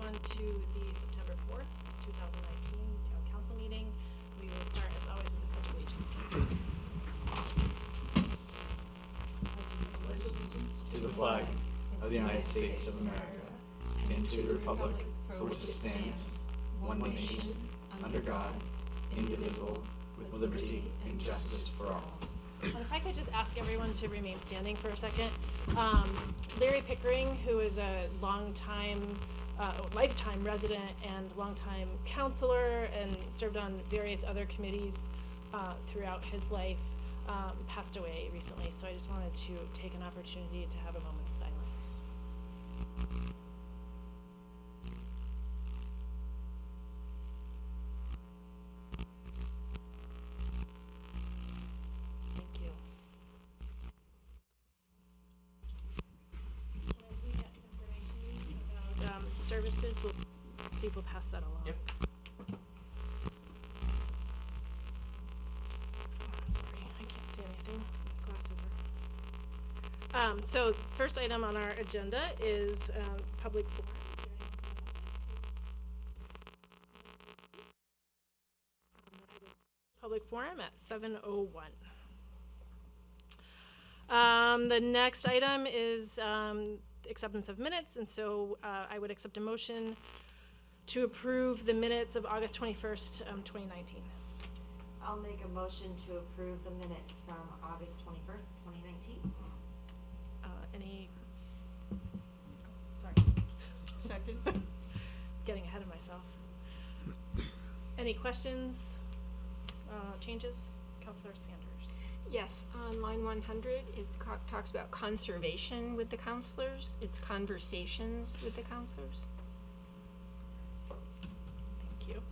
on to the September 4th, 2019 Town Council meeting. We will start, as always, with the Pledge of Allegiance. To the flag of the United States of America, and to the republic for which it stands, one nation, under God, indivisible, with liberty and justice for all. If I could just ask everyone to remain standing for a second. Larry Pickering, who is a lifetime resident and longtime counselor and served on various other committees throughout his life, passed away recently. So I just wanted to take an opportunity to have a moment of silence. Thank you. As we get information about services, Steve will pass that along. Yep. Sorry, I can't see anything. My glasses are. So first item on our agenda is public forum. Is there anything? Public forum at 7:01. The next item is acceptance of minutes, and so I would accept a motion to approve the minutes of August 21st, 2019. I'll make a motion to approve the minutes from August 21st, 2019. Any? Sorry. Second. Getting ahead of myself. Any questions? Changes? Councilor Sanders. Yes, on line 100, it talks about conservation with the counselors. It's conversations with the counselors. Thank you.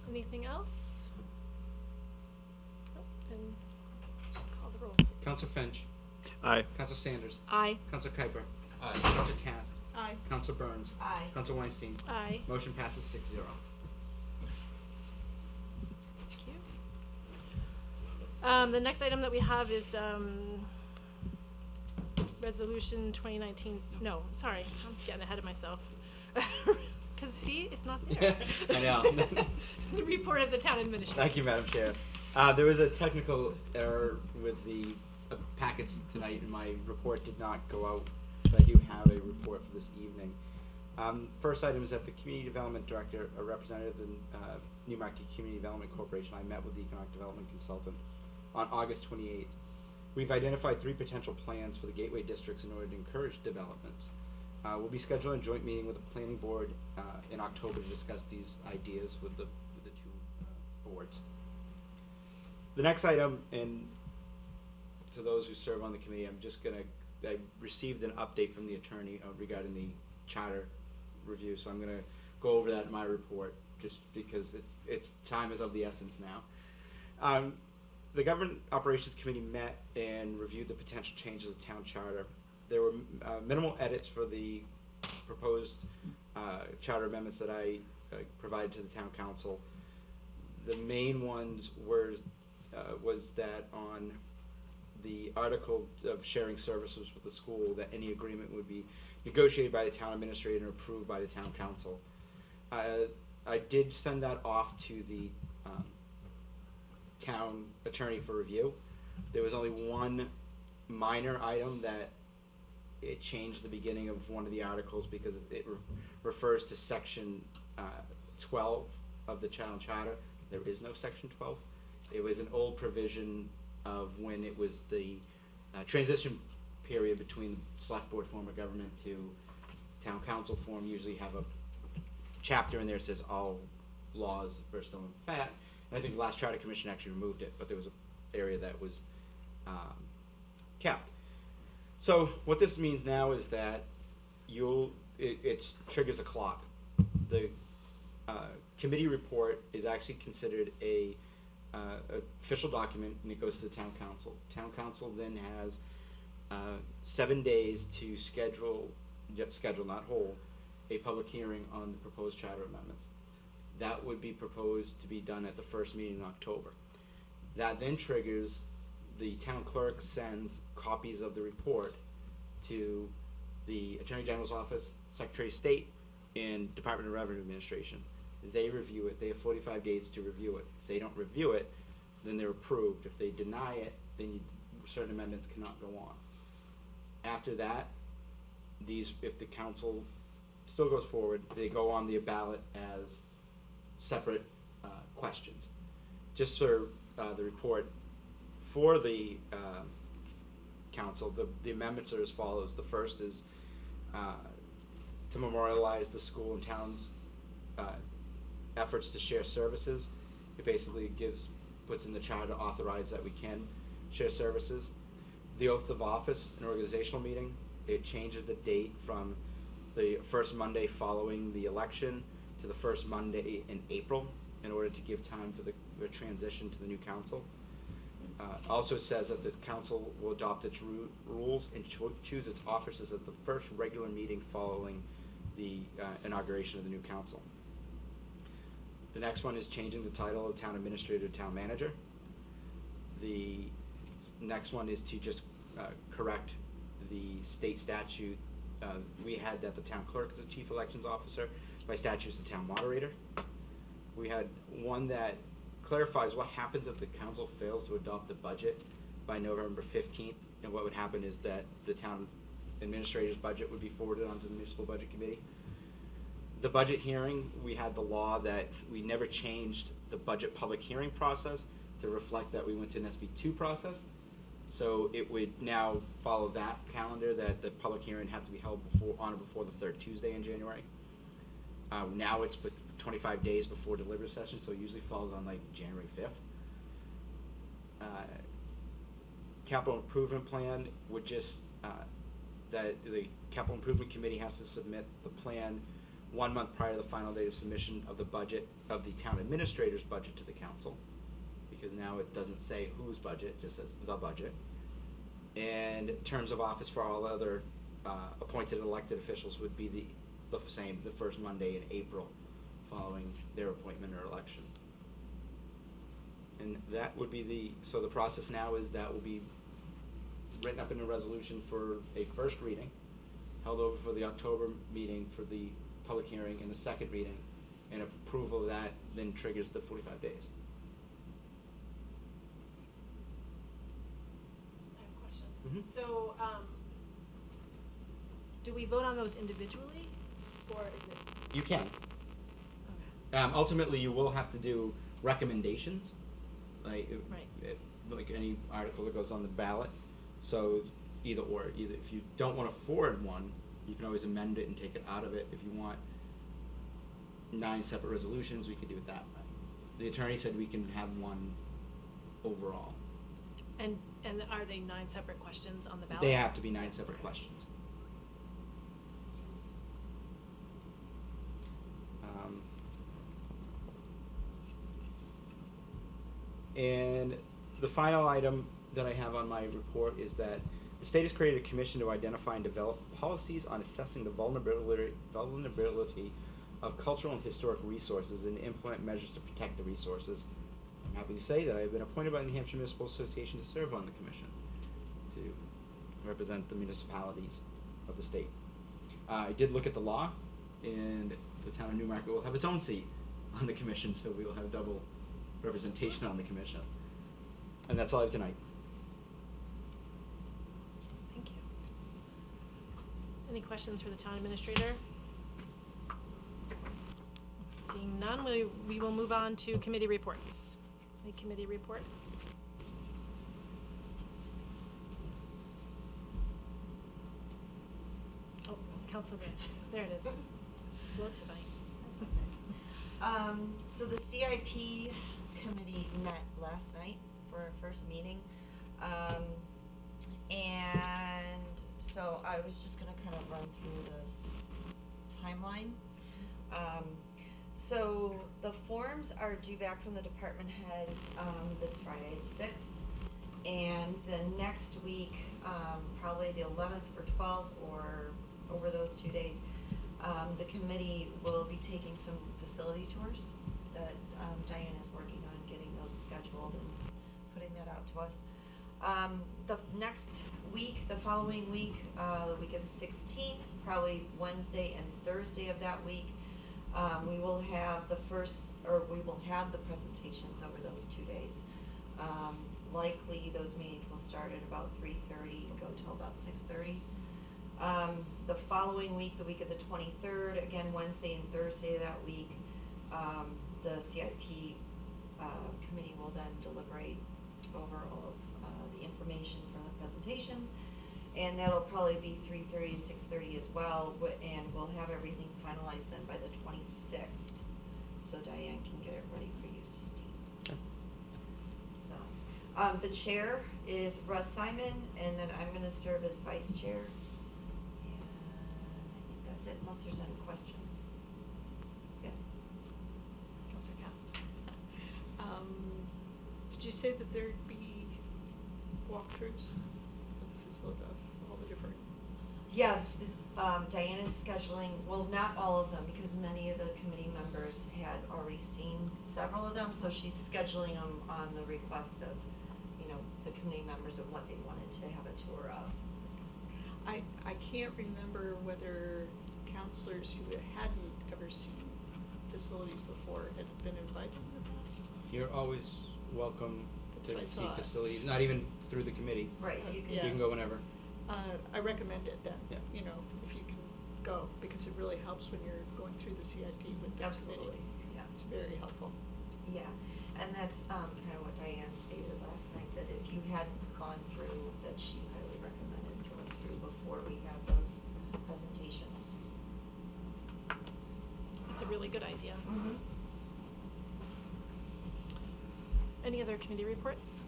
Anything else? Nope, then call the roll. Councilor Finch. Aye. Councilor Sanders. Aye. Councilor Kuiper. Aye. Councilor Cast. Aye. Councilor Burns. Aye. Councilor Weinstein. Aye. Motion passes 6-0. Thank you. The next item that we have is resolution 2019. No, sorry, I'm getting ahead of myself. Because see, it's not there. I know. The report of the town administrator. Thank you, Madam Chair. There was a technical error with the packets tonight, and my report did not go out, but I do have a report for this evening. First item is that the Community Development Director, a representative of the Newmarket Community Development Corporation, I met with the Economic Development Consultant on August 28th. We've identified 3 potential plans for the gateway districts in order to encourage development. We'll be scheduling a joint meeting with the Planning Board in October to discuss these ideas with the 2 boards. The next item, and to those who serve on the committee, I received an update from the attorney regarding the charter review, so I'm gonna go over that in my report, just because it's time is of the essence now. The Government Operations Committee met and reviewed the potential changes to the town charter. There were minimal edits for the proposed charter amendments that I provided to the town council. The main ones was that on the article of sharing services with the school, that any agreement would be negotiated by the town administrator and approved by the town council. I did send that off to the town attorney for review. There was only one minor item that it changed the beginning of one of the articles because it refers to section 12 of the town charter. There is no section 12. It was an old provision of when it was the transition period between select board form of government to town council form. Usually have a chapter in there that says all laws are still in effect. And I think the last charter commission actually removed it, but there was an area that was kept. So what this means now is that it triggers a clock. The committee report is actually considered a official document, and it goes to the town council. Town council then has 7 days to schedule, not hold, a public hearing on the proposed charter amendments. That would be proposed to be done at the first meeting in October. That then triggers the town clerk sends copies of the report to the Attorney General's Office, Secretary of State, and Department of Revenue Administration. They review it. They have 45 days to review it. If they don't review it, then they're approved. If they deny it, then certain amendments cannot go on. After that, if the council still goes forward, they go on the ballot as separate questions. Just for the report, for the council, the amendments are as follows. The first is to memorialize the school and town's efforts to share services. It basically puts in the charter to authorize that we can share services. The oaths of office, an organizational meeting, it changes the date from the first Monday following the election to the first Monday in April in order to give time for the transition to the new council. Also says that the council will adopt its rules and choose its officers at the first regular meeting following the inauguration of the new council. The next one is changing the title of town administrator to town manager. The next one is to just correct the state statute. We had that the town clerk is the chief elections officer. By statute, it's the town moderator. We had one that clarifies what happens if the council fails to adopt the budget by November 15th. And what would happen is that the town administrator's budget would be forwarded onto the municipal budget committee. The budget hearing, we had the law that we never changed the budget public hearing process to reflect that we went to an SB2 process. So it would now follow that calendar that the public hearing had to be held on or before the third Tuesday in January. Now it's 25 days before deliberative session, so it usually falls on like January 5th. Capital improvement plan would just, that the capital improvement committee has to submit the plan 1 month prior to the final date of submission of the budget, of the town administrator's budget to the council. Because now it doesn't say whose budget, it just says the budget. And terms of office for all other appointed and elected officials would be the same, the first Monday in April following their appointment or election. And that would be so the process now is that will be written up in a resolution for a first reading, held over for the October meeting for the public hearing, and the second reading, and approval of that then triggers the 45 days. I have a question. Mhm. So, do we vote on those individually, or is it? You can. Okay. Ultimately, you will have to do recommendations, like Right. like any article that goes on the ballot. So either if you don't want to forward one, you can always amend it and take it out of it. If you want 9 separate resolutions, we could do it that way. The attorney said we can have one overall. And are they 9 separate questions on the ballot? They have to be 9 separate questions. And the final item that I have on my report is that the state has created a commission to identify and develop policies on assessing the vulnerability of cultural and historic resources and implement measures to protect the resources. I'm happy to say that I have been appointed by the New Hampshire Municipal Association to serve on the commission to represent the municipalities of the state. I did look at the law, and the town of Newmarket will have its own seat on the commission, so we will have double representation on the commission. And that's all I have tonight. Thank you. Any questions for the town administrator? Seeing none, we will move on to committee reports. Any committee reports? Oh, Councilor Ritz, there it is. Slow tonight. That's okay. So the CIP committee met last night for our first meeting. And so I was just gonna kind of run through the timeline. So the forms are due back from the department heads, this Friday, the 6th. And the next week, probably the 11th or 12th, or over those 2 days, the committee will be taking some facility tours that Diane is working on getting those scheduled and putting that out to us. The next week, the following week, the week of the 16th, probably Wednesday and Thursday of that week, we will have the presentations over those 2 days. Likely those meetings will start at about 3:30 and go till about 6:30. The following week, the week of the 23rd, again Wednesday and Thursday of that week, the CIP committee will then deliberate over all of the information from the presentations, and that'll probably be 3:30 to 6:30 as well, and we'll have everything finalized then by the 26th, so Diane can get it ready for you, Steve. So, the chair is Russ Simon, and then I'm gonna serve as vice chair. And I think that's it, unless there's any questions. Yes? Counselor Cast. Did you say that there'd be walkthroughs of the facility, of all the different? Yes, Diane is scheduling, well, not all of them, because many of the committee members had already seen several of them, so she's scheduling them on the request of, the committee members of what they wanted to have a tour of. I can't remember whether counselors who hadn't ever seen facilities before had been invited in the past. You're always welcome That's to what I see thought. facilities, not even through the committee. Right, you can. Yeah. You can go whenever. I recommend it then, Yeah. if you can go, because it really helps when you're going through the CIP with the Absolutely, committee. yeah. It's very helpful. Yeah, and that's, kind of what Diane stated last night, that if you hadn't gone through, that she highly recommended going through before we have those presentations. It's a really good idea. Mm-hmm. Any other committee reports?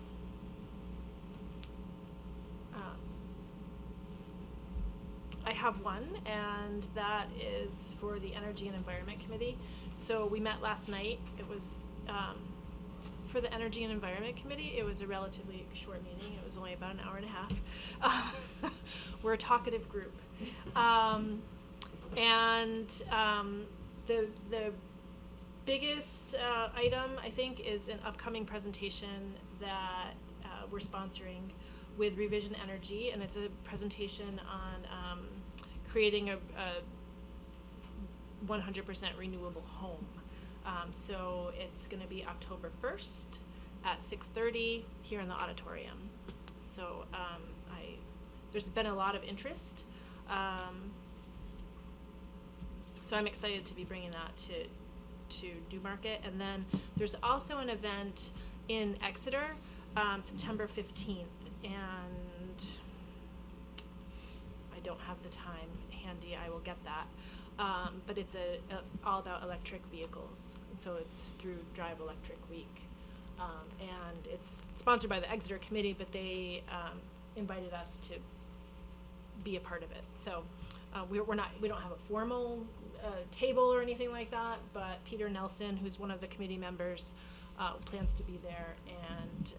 I have one, and that is for the Energy and Environment Committee. So we met last night. It was, for the Energy and Environment Committee, it was a relatively short meeting. It was only about an hour and a half. We're a talkative group. The biggest item, I think, is an upcoming presentation that we're sponsoring with Revision Energy, and it's a presentation on creating a 100% renewable home. So it's going to be October 1st at 6:30 here in the auditorium. So there's been a lot of interest. So I'm excited to be bringing that to Newmarket. And then there's also an event in Exeter, September 15th, and I don't have the time handy. I will get that. But it's all about electric vehicles, and so it's through Drive Electric Week. And it's sponsored by the Exeter Committee, but they invited us to be a part of it. So we don't have a formal table or anything like that, but Peter Nelson, who's one of the committee members, plans to be there, and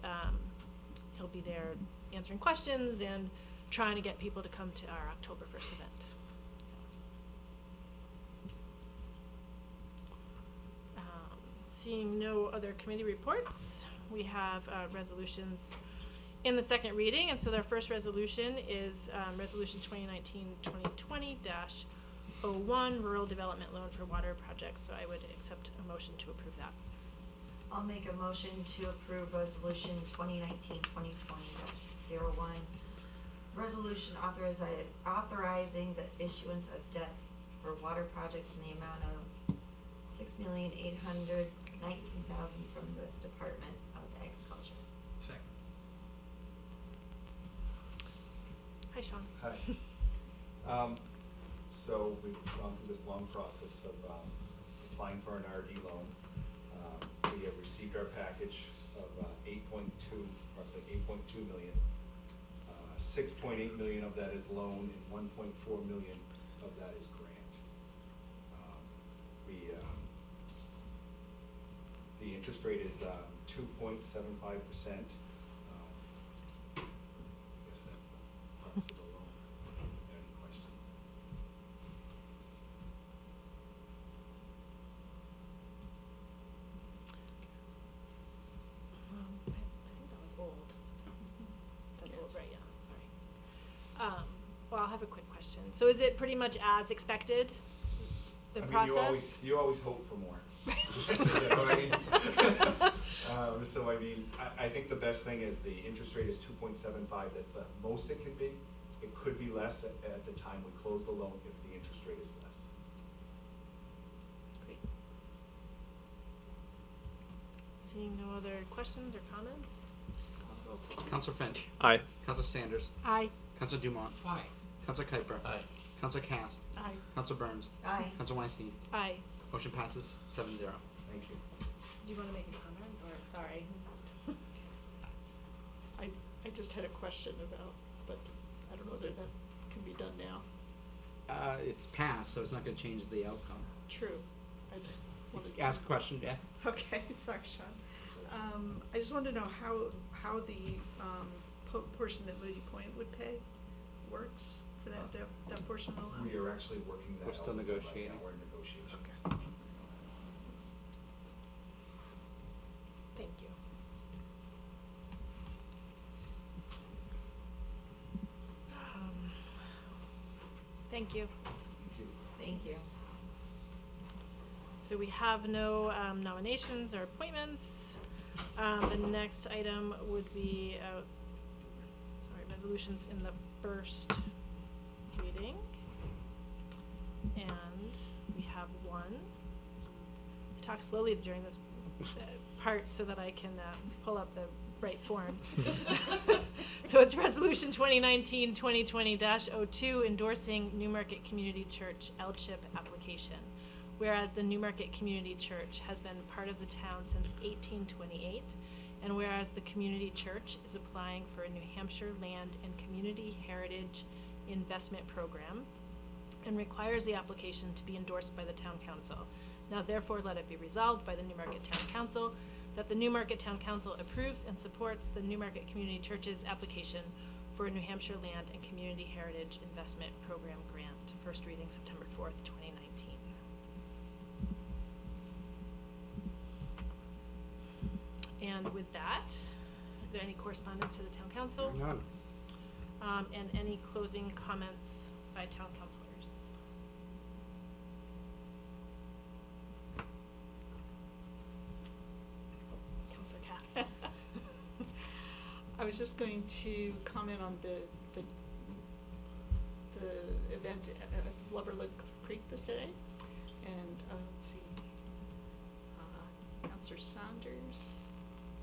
he'll be there answering questions and trying to get people to come to our October 1st event. Seeing no other committee reports, we have resolutions in the second reading, and so their first resolution is Resolution 2019-2020-01, Rural Development Loan for Water Projects, so I would accept a motion to approve that. I'll make a motion to approve resolution 2019-2020-01. Resolution authorizing the issuance of debt for water projects in the amount of $6,819,000 from the U.S. Department of Agriculture. Second. Hi, Sean. Hi. So we've gone through this long process of applying for an RD loan. We have received our package of approximately 8.2 million. 6.8 million of that is loan, and 1.4 million of that is grant. The interest rate is 2.75%. I guess that's the crux of the loan. Any questions? I think that was old. well, I'll have a quick question. So is it pretty much as expected, the I mean, process? you always hope for more. You know what I mean? So I mean, I think the best thing is the interest rate is 2.75, that's the most it could be. It could be less at the time we close the loan if the interest rate is less. Great. Seeing no other questions or comments? Call the roll, please. Counselor Finch. Aye. Counselor Sanders. Aye. Counselor Dumont. Aye. Counselor Kuiper. Aye. Counselor Cast. Aye. Counselor Burns. Aye. Counselor Weinstein. Aye. Motion passes 7-0. Thank you. Do you wanna make a comment, or, sorry? I just had a question about, but I don't know whether that can be done now. It's passed, so it's not gonna change the outcome. True. I just wanted to. Ask a question, yeah. Okay, sorry, Sean. I just wanted to know how the, portion that Moody Point would pay works for that portion of the loan? We are actually working that out. We're still right now. negotiating. We're in negotiations. Okay. Thank you. Thank you. Thank you. So we have no nominations or appointments. The next item would be, resolutions in the first reading. And we have one. I talk slowly during this part so that I can pull up the right forms. So it's resolution 2019-2020-02 endorsing Newmarket Community Church LCHIP application. Whereas the Newmarket Community Church has been part of the town since 1828, and whereas the community church is applying for a New Hampshire Land and Community Heritage Investment Program and requires the application to be endorsed by the town council. Now therefore let it be resolved by the Newmarket Town Council that the Newmarket Town Council approves and supports the Newmarket Community Church's application for a New Hampshire Land and Community Heritage Investment Program grant. First reading September 4th, 2019. And with that, is there any correspondence to the town council? None. And any closing comments by town councilors? Councilor Cass. I was just going to comment on the event at Lubberlug Creek today, and let's see, Councilor Saunders,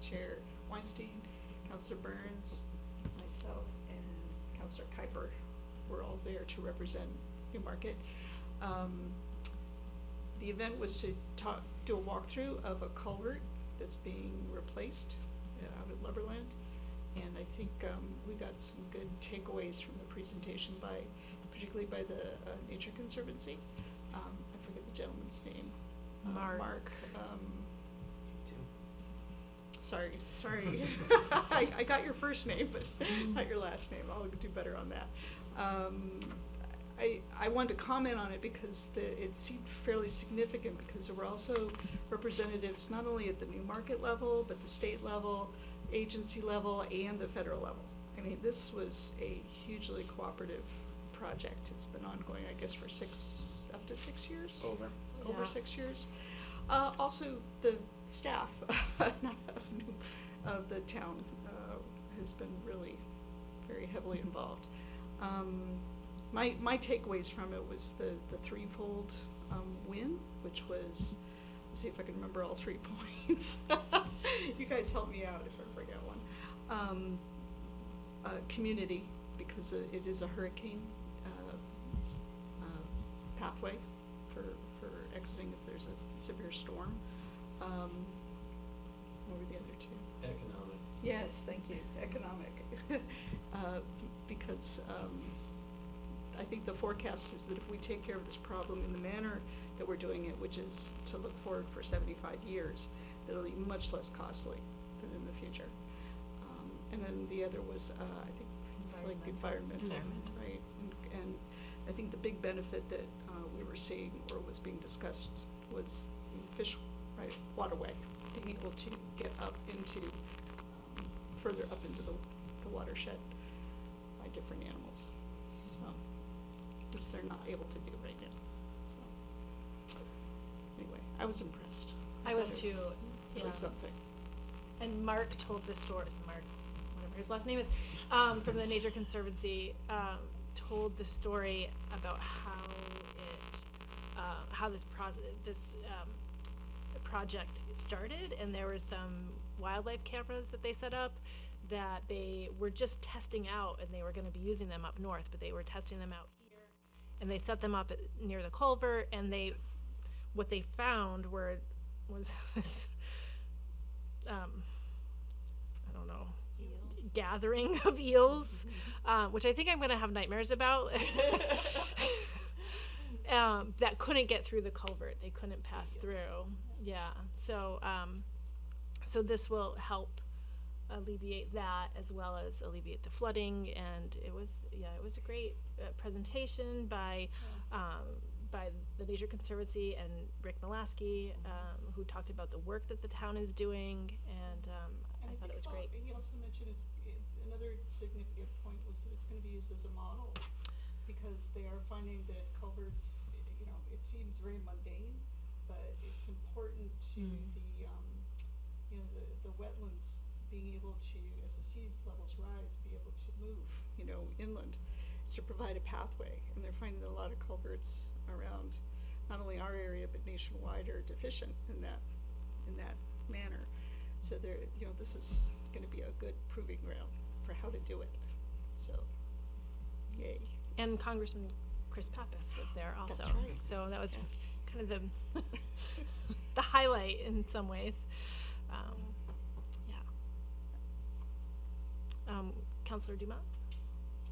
Chair Weinstein, Councilor Burns, myself, and Councilor Kuiper were all there to represent Newmarket. The event was to do a walkthrough of a culvert that's being replaced out at Lubberland. And I think we got some good takeaways from the presentation particularly by the Nature Conservancy. I forget the gentleman's name. Mark. Sorry. I got your first name, but not your last name. I'll do better on that. I wanted to comment on it because it seemed fairly significant because there were also representatives not only at the Newmarket level, but the state level, agency level, and the federal level. I mean, this was a hugely cooperative project. It's been ongoing, I guess, for up to 6 years? Over Yeah. 6 years. Also, the staff of the town has been really very heavily involved. My takeaways from it was the threefold win, which was, let's see if I can remember all 3 points. You guys help me out if I forget one. Community, because it is a hurricane pathway for exiting if there's a severe storm. What were the other two? Economic. Yes, thank you, economic. Because I think the forecast is that if we take care of this problem in the manner that we're doing it, which is to look forward for 75 years, it'll be much less costly than in the future. And then the other was, I think it's like environmental, right? And I think the big benefit that we were seeing or was being discussed was the fish, right, waterway, being able to get up into, further up into the watershed by different animals. they're not able to do right now, so. Anyway, I was impressed. I was thought too, it was really yeah. something. And Mark told the story, Mark, whatever his last name is, from the Nature Conservancy, told the story about how it, how this project started, and there were some wildlife cameras that they set up that they were just testing out, and they were gonna be using them up north, but they were testing them out here. And they set them up near the culvert, and what they found was this, I don't know, gathering of eels, which I think I'm gonna have nightmares about. That couldn't get through the culvert. They couldn't pass through. Yeah. So this will help alleviate that as well as alleviate the flooding. And it was a great presentation by the Nature Conservancy and Rick Molaski, who talked about the work that the town is doing, and I thought it was great. He also mentioned another significant point was that it's gonna be used as a model, because they are finding that culverts, it seems very mundane, but it's important to the wetlands being able to, as the sea levels rise, be able to move, inland, is to provide a pathway. And they're finding that a lot of culverts around not only our area but nationwide are deficient in that manner. So this is gonna be a good proving ground for how to do it. So, yay. And Congressman Chris Pappas was there also. That's right. So that was Yes. kind of the highlight in some ways. Yeah. Councillor Dumont?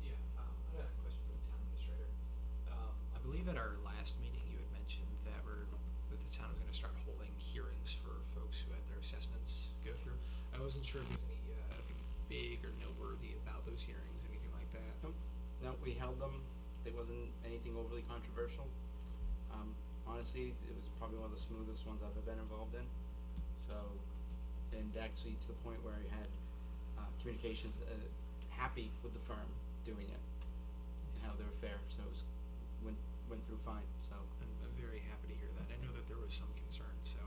Yeah, I got a question for the town administrator. I believe at our last meeting you had mentioned that the town was gonna start holding hearings for folks who had their assessments go through. I wasn't sure if there's anything big or noteworthy about those hearings, anything like that. No, we held them. There wasn't anything overly controversial. Honestly, it was probably one of the smoothest ones I've ever been involved in. So, and actually to the point where I had communications happy with the firm doing it and how they were fair. So it went through fine. So I'm very happy to hear that. I know that there was some concern, so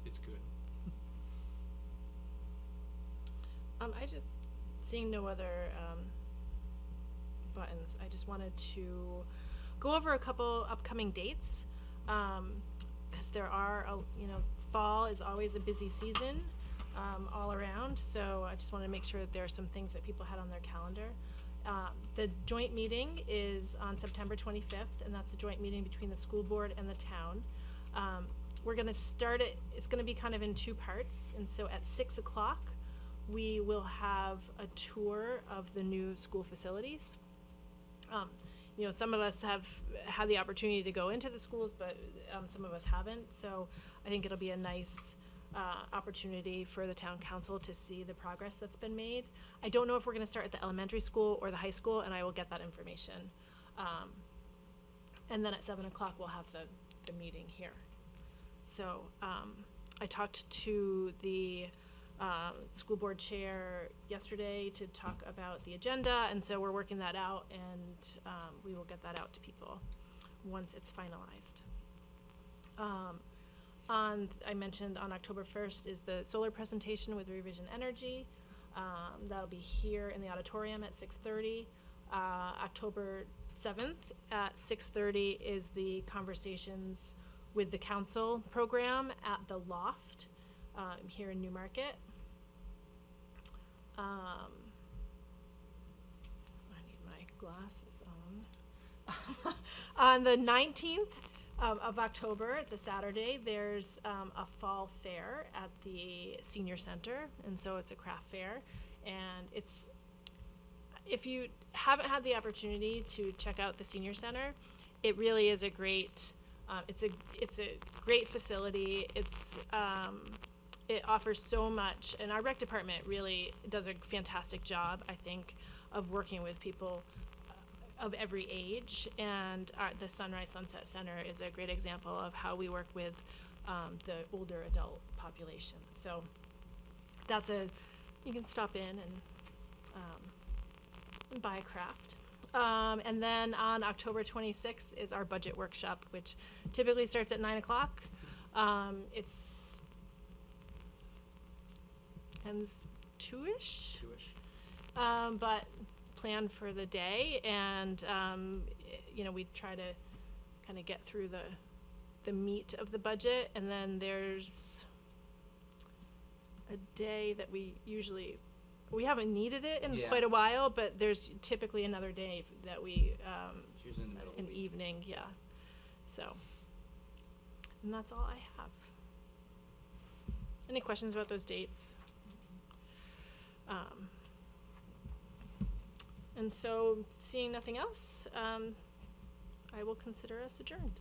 it's good. I just, seeing no other buttons, I just wanted to go over a couple upcoming dates, because there are, fall is always a busy season all around, so I just wanted to make sure that there are some things that people had on their calendar. The joint meeting is on September 25th, and that's a joint meeting between the school board and the town. We're gonna start it, it's gonna be kind of in two parts, and so at 6 o'clock, we will have a tour of the new school facilities. Some of us have had the opportunity to go into the schools, but some of us haven't, so I think it'll be a nice opportunity for the town council to see the progress that's been made. I don't know if we're gonna start at the elementary school or the high school, and I will get that information. And then at 7 o'clock, we'll have the meeting here. So, I talked to the school board chair yesterday to talk about the agenda, and so we're working that out, and we will get that out to people once it's finalized. I mentioned on October 1st is the solar presentation with Revision Energy. That'll be here in the auditorium at 6:30. October 7th at 6:30 is the Conversations with the Council program at the Loft here in Newmarket. I need my glasses on. On the 19th of October, it's a Saturday, there's a fall fair at the senior center, and so it's a craft fair, and if you haven't had the opportunity to check out the senior center, it really is a great it's a great facility. It offers so much, and our rec department really does a fantastic job, I think, of working with people of every age, and the Sunrise Sunset Center is a great example of how we work with the older adult population. So you can stop in and buy a craft. And then on October 26th is our budget workshop, which typically starts at 9 o'clock. It's ends 2-ish. But plan for the day, and we try to kind of get through the meat of the budget, and then there's a day that we haven't needed it in Yeah. quite a while, but there's typically another day that we It's usually in the middle of the an week. evening, yeah. So, and that's all I have. Any questions about those dates? And so, seeing nothing else, I will consider us adjourned.